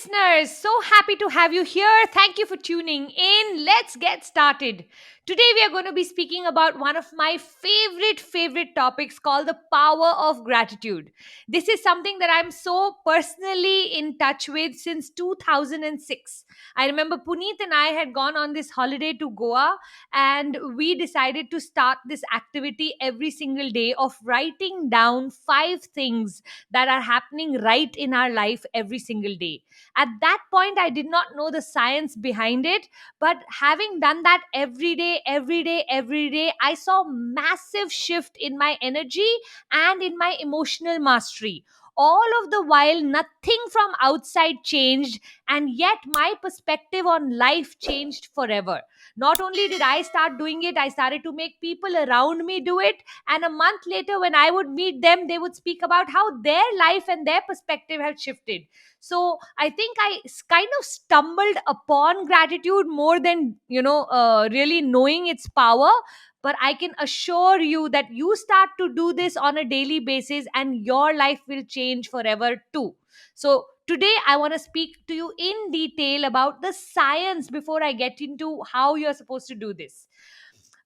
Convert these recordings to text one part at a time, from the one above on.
listeners. So happy to have you here. Thank you for tuning in. Let's get started. Today, we are going to be speaking about one of my favorite topics called the power of gratitude. This is something that I'm so personally in touch with since 2006. I remember Puneet and I had gone on this holiday to Goa, and we decided to start this activity every single day of writing down 5 things that are happening right in our life every single day. At that point, I did not know the science behind it, but having done that every day, I saw massive shift in my energy and in my emotional mastery. All of the while, nothing from outside changed, and yet my perspective on life changed forever. Not only did I start doing it, I started to make people around me do it. And a month later, when I would meet them, they would speak about how their life and their perspective had shifted. So I think kind of stumbled upon gratitude more than, really knowing its power. But I can assure you that you start to do this on a daily basis and your life will change forever too. So today I want to speak to you in detail about the science before I get into how you're supposed to do this.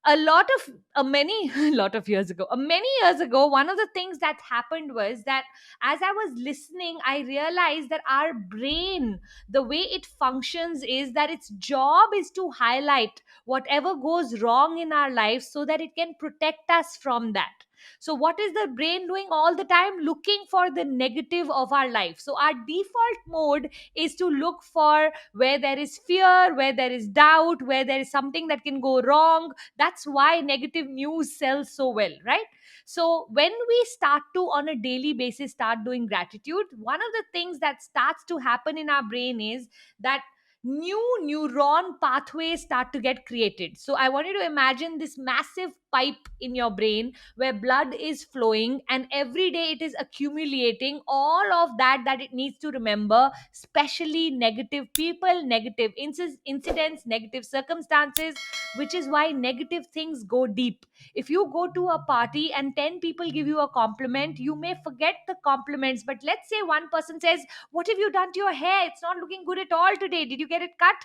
A lot of many a lot of years ago many years ago, one of the things that happened was that as I was listening, I realized that our brain, the way it functions is that its job is to highlight whatever goes wrong in our life so that it can protect us from that. So what is the brain doing all the time? Looking for the negative of our life. So our default mode is to look for where there is fear, where there is doubt, where there is something that can go wrong. That's why negative news sells so well, right? So when we start to on a daily basis start doing gratitude, one of the things that starts to happen in our brain is that new neuron pathways start to get created. So I want you to imagine this massive pipe in your brain where blood is flowing, and every day it is accumulating all of that it needs to remember, especially negative people, negative incidents, negative circumstances, which is why negative things go deep. If you go to a party and 10 people give you a compliment, you may forget the compliments, but let's say one person says, "What have you done to your hair? It's not looking good at all today. Did you get it cut?"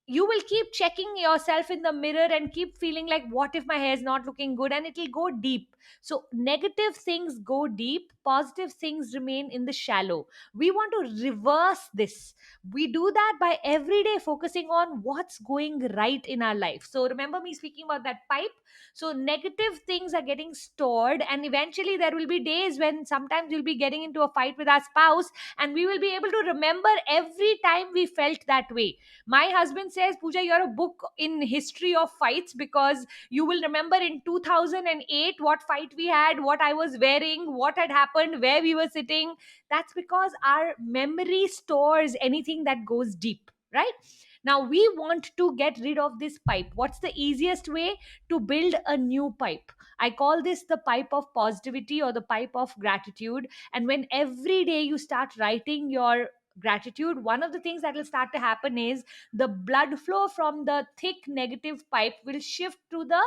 You will keep checking yourself in the mirror and keep feeling like, what if my hair is not looking good? And it'll go deep. So negative things go deep, positive things remain in the shallow. We want to reverse this. We do that by every day focusing on what's going right in our life. So remember me speaking about that pipe. So negative things are getting stored, and eventually there will be days when sometimes you'll be getting into a fight with our spouse, and we will be able to remember every time we felt that way. My husband says, "Puja, you're a book in history of fights, because you will remember in 2008 what fight we had, what I was wearing, what had happened, where we were sitting." That's because our memory stores anything that goes deep, right? Now we want to get rid of this pipe. What's the easiest way to build a new pipe? I call this the pipe of positivity or the pipe of gratitude. And when every day you start writing your gratitude, one of the things that will start to happen is the blood flow from the thick negative pipe will shift to the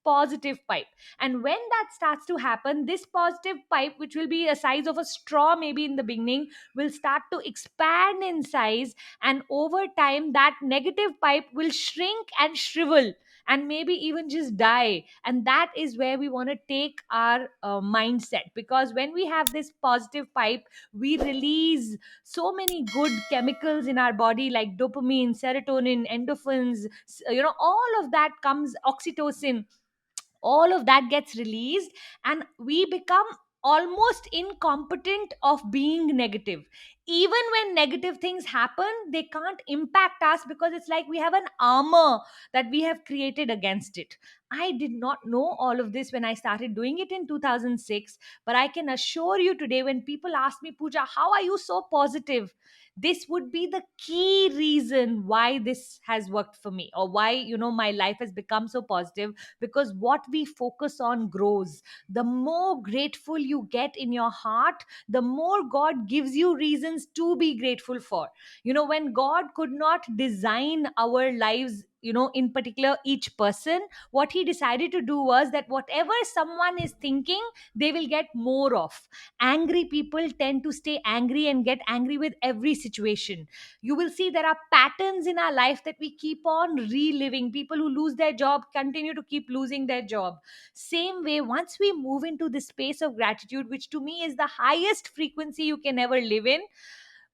positive pipe. And when that starts to happen, this positive pipe, which will be a size of a straw maybe in the beginning, will start to expand in size, and over time that negative pipe will shrink and shrivel and maybe even just die. And that is where we want to take our mindset, because when we have this positive pipe, we release so many good chemicals in our body like dopamine, serotonin, endorphins, all of that comes, oxytocin, all of that gets released, and we become almost incompetent of being negative. Even when negative things happen, they can't impact us, because it's like we have an armor that we have created against it. I did not know all of this when I started doing it in 2006, but I can assure you today, when people ask me, "Puja, how are you so positive?" this would be the key reason why this has worked for me, or why, my life has become so positive. Because what we focus on grows. The more grateful you get in your heart, the more God gives you reasons to be grateful for. When God could not design our lives in particular each person, what he decided to do was that whatever someone is thinking, they will get more of. Angry people tend to stay angry and get angry with every situation. You will see there are patterns in our life that we keep on reliving. People who lose their job continue to keep losing their job. Same way, once we move into the space of gratitude, which to me is the highest frequency you can ever live in,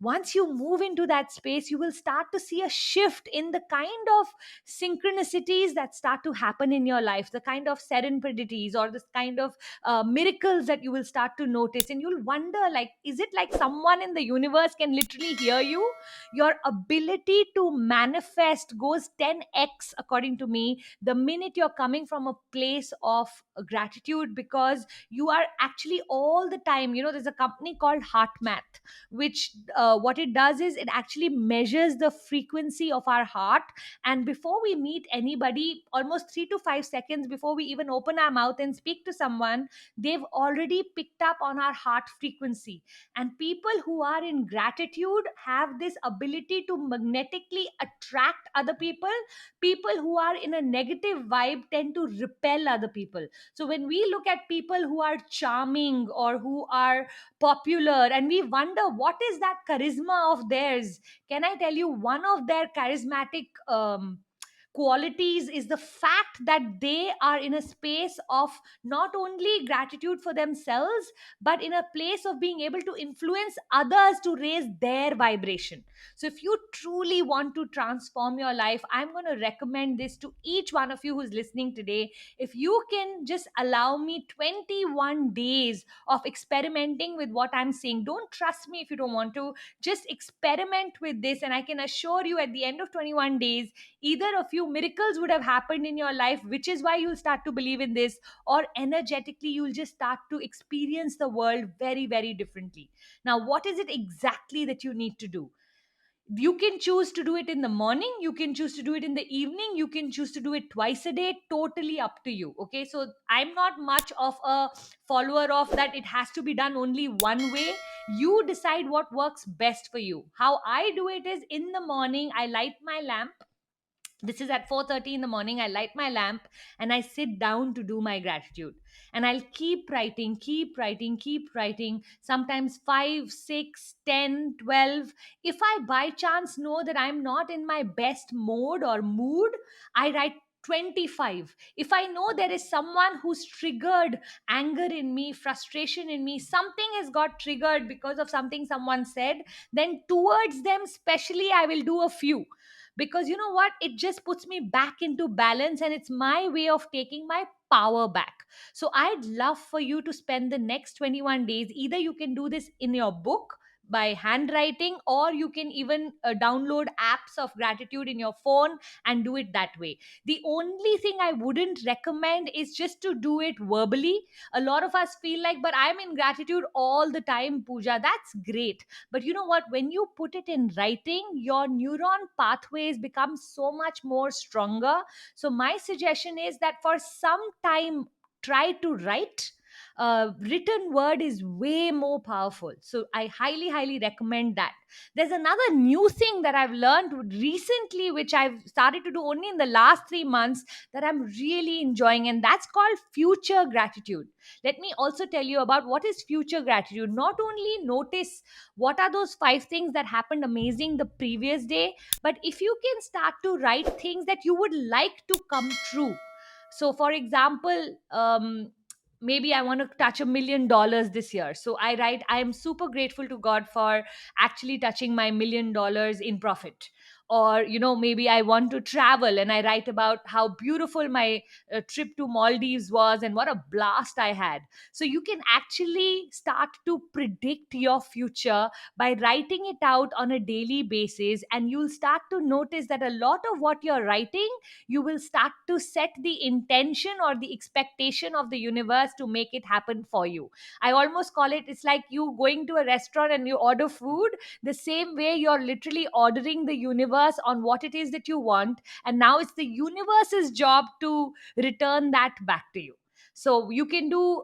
once you move into that space, you will start to see a shift in the kind of synchronicities that start to happen in your life, the kind of serendipities or this kind of miracles that you will start to notice. And you'll wonder, like, is it like someone in the universe can literally hear you? Your ability to manifest goes 10x, according to me, the minute you're coming from a place of gratitude, because you are actually all the time, there's a company called Heart Math, which what it does is it actually measures the frequency of our heart. And before we meet anybody, almost 3 to 5 seconds before we even open our mouth and speak to someone, they've already picked up on our heart frequency. And people who are in gratitude have this ability to magnetically attract other people. People who are in a negative vibe tend to repel other people. So when we look at people who are charming or who are popular, and we wonder what is that charisma of theirs, can I tell you, one of their charismatic qualities is the fact that they are in a space of not only gratitude for themselves, but in a place of being able to influence others to raise their vibration. So if you truly want to transform your life, I'm going to recommend this to each one of you who's listening today. If you can just allow me 21 days of experimenting with what I'm saying, don't trust me if you don't want to, just experiment with this, and I can assure you at the end of 21 days, either a few miracles would have happened in your life, which is why you'll start to believe in this, or energetically you'll just start to experience the world very, very differently. Now, what is it exactly that you need to do? You can choose to do it in the morning, you can choose to do it in the evening, you can choose to do it twice a day, totally up to you. Okay, so I'm not much of a follower of that it has to be done only one way. You decide what works best for you. How I do it is, in the morning I light my lamp. This is at 4:30 in the morning. I light my lamp and I sit down to do my gratitude, and I'll keep writing, keep writing, sometimes 5, 6, 10, 12. If I by chance know that I'm not in my best mode or mood, I write 25. If I know there is someone who's triggered anger in me, frustration in me, something has got triggered because of something someone said, then towards them specially I will do a few. Because you know what, it just puts me back into balance, and it's my way of taking my power back. So I'd love for you to spend the next 21 days, either you can do this in your book by handwriting, or you can even download apps of gratitude in your phone and do it that way. The only thing I wouldn't recommend is just to do it verbally. A lot of us feel like, but I'm in gratitude all the time, Puja. That's great, but you know what? When you put it in writing, your neuron pathways become so much more stronger. So, my suggestion is that for some time, try to write. Written word is way more powerful. So, I highly, highly recommend that. There's another new thing that I've learned recently, which I've started to do only in the last 3 months, that I'm really enjoying, and that's called future gratitude. Let me also tell you about what is future gratitude. Not only notice what are those 5 things that happened amazing the previous day, but if you can start to write things that you would like to come true. So for example, maybe I want to touch $1 million this year, so I write, I am super grateful to God for actually touching my $1 million in profit. Or maybe I want to travel, and I write about how beautiful my trip to Maldives was and what a blast I had. So you can actually start to predict your future by writing it out on a daily basis, and you'll start to notice that a lot of what you're writing, you will start to set the intention or the expectation of the universe to make it happen for you. I almost call it, it's like you going to a restaurant and you order food. The same way, you're literally ordering the universe on what it is that you want, and now it's the universe's job to return that back to you. So you can do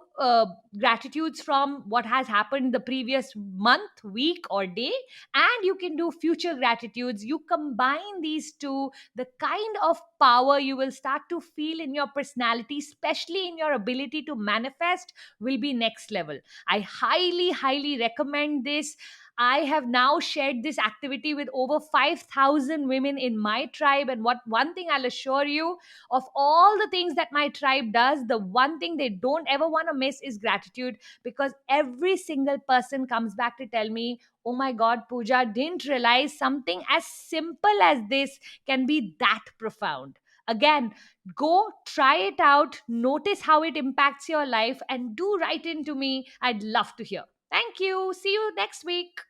gratitudes from what has happened the previous month, week, or day, and you can do future gratitudes. You combine these two, the kind of power you will start to feel in your personality, especially in your ability to manifest, will be next level. I highly, highly recommend this. I have now shared this activity with over 5,000 women in my tribe. And what one thing I'll assure you, of all the things that my tribe does, the one thing they don't ever want to miss is gratitude, because every single person comes back to tell me, oh my God, Puja, didn't realize something as simple as this can be that profound. Again, go try it out, notice how it impacts your life, and do write into me. I'd love to hear. Thank you. See you next week.